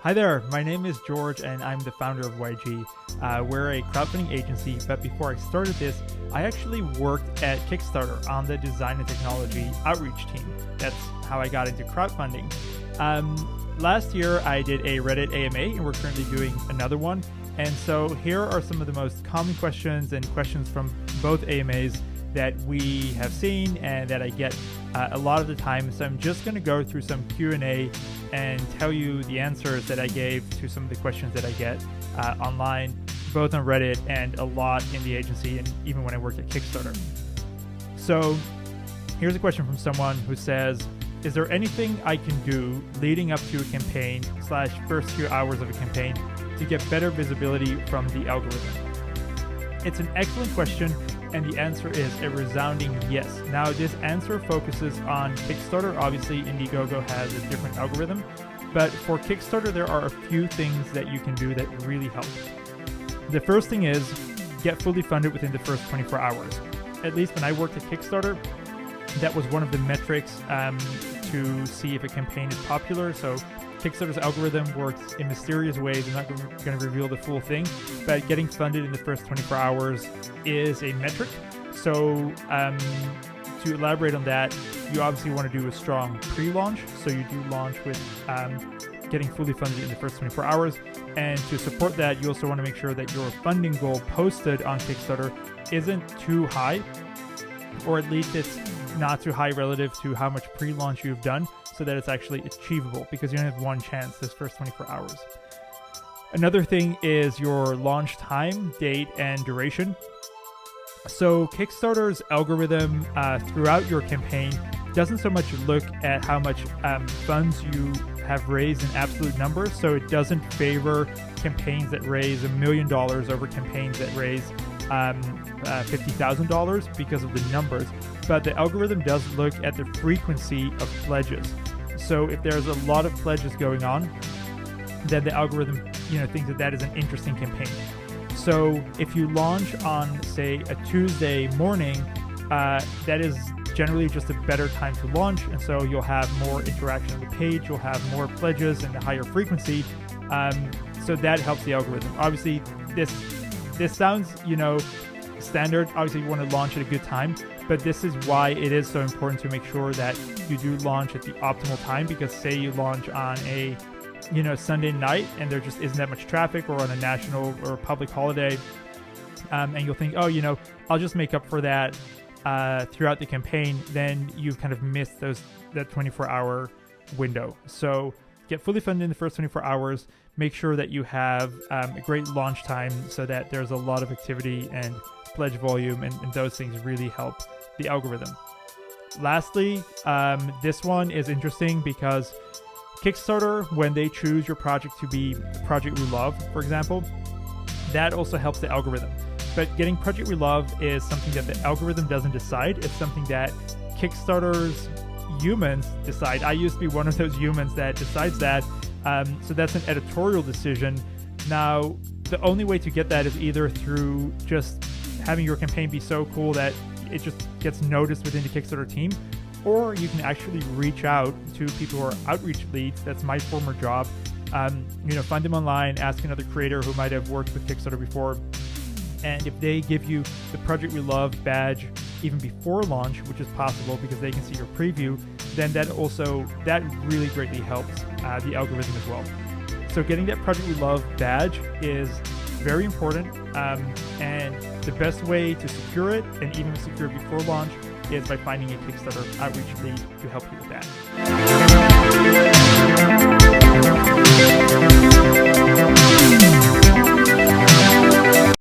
Hi there, my name is George and I'm the founder of YG. We're a crowdfunding agency, but before I started this, I actually worked at Kickstarter on the design and technology outreach team. That's how I got into crowdfunding. Last year, I did a Reddit AMA and we're currently doing another one. And so here are some of the most common questions and questions from both AMAs that we have seen and that I get a lot of the time. So I'm just going to go through some Q&A and tell you the answers that I gave to some of the questions that I get online, both on Reddit and a lot in the agency and even when I worked at Kickstarter. So here's a question from someone who says, is there anything I can do leading up to a campaign / first few hours of a campaign to get better visibility from the algorithm? It's an excellent question, and the answer is a resounding yes. Now, this answer focuses on Kickstarter. Obviously, Indiegogo has a different algorithm, but for Kickstarter, there are a few things that you can do that really help. The first thing is get fully funded within the first 24 hours. At least when I worked at Kickstarter, that was one of the metrics to see if a campaign is popular. So Kickstarter's algorithm works in mysterious ways. I'm not going to reveal the full thing, but getting funded in the first 24 hours is a metric. So to elaborate on that, you obviously want to do a strong pre-launch. So you do launch with getting fully funded in the first 24 hours. And to support that, you also want to make sure that your funding goal posted on Kickstarter isn't too high, or at least it's not too high relative to how much pre-launch you've done, so that it's actually achievable, because you only have one chance this first 24 hours. Another thing is your launch time, date, and duration. So Kickstarter's algorithm throughout your campaign doesn't so much look at how much funds you have raised in absolute numbers. So it doesn't favor campaigns that raise $1 million over campaigns that raise $50,000 because of the numbers. But the algorithm does look at the frequency of pledges. So if there's a lot of pledges going on, then the algorithm, thinks that that is an interesting campaign. So if you launch on, say, a Tuesday morning, that is generally just a better time to launch, and so you'll have more interaction on the page, you'll have more pledges and a higher frequency. So that helps the algorithm. Obviously, this sounds, standard. Obviously, you want to launch at a good time, but this is why it is so important to make sure that you do launch at the optimal time, because say you launch on a Sunday night and there just isn't that much traffic, or on a national or public holiday, and you'll think, I'll just make up for that throughout the campaign, then you've kind of missed that 24-hour window. So get fully funded in the first 24 hours. Make sure that you have a great launch time so that there's a lot of activity and pledge volume, and those things really help the algorithm. Lastly, this one is interesting because Kickstarter, when they choose your project to be a project we love, for example, that also helps the algorithm. But getting project we love is something that the algorithm doesn't decide. It's something that Kickstarter's humans decide. I used to be one of those humans that decides that. So that's an editorial decision. Now, the only way to get that is either through just having your campaign be so cool that it just gets noticed within the Kickstarter team, or you can actually reach out to people who are outreach leads. That's my former job. Find them online, ask another creator who might have worked with Kickstarter before, and if they give you the Project We Love badge even before launch, which is possible because they can see your preview, then that really greatly helps the algorithm as well. So getting that Project We Love badge is very important, and the best way to secure it, and even secure it before launch, is by finding a Kickstarter outreach lead to help you with that.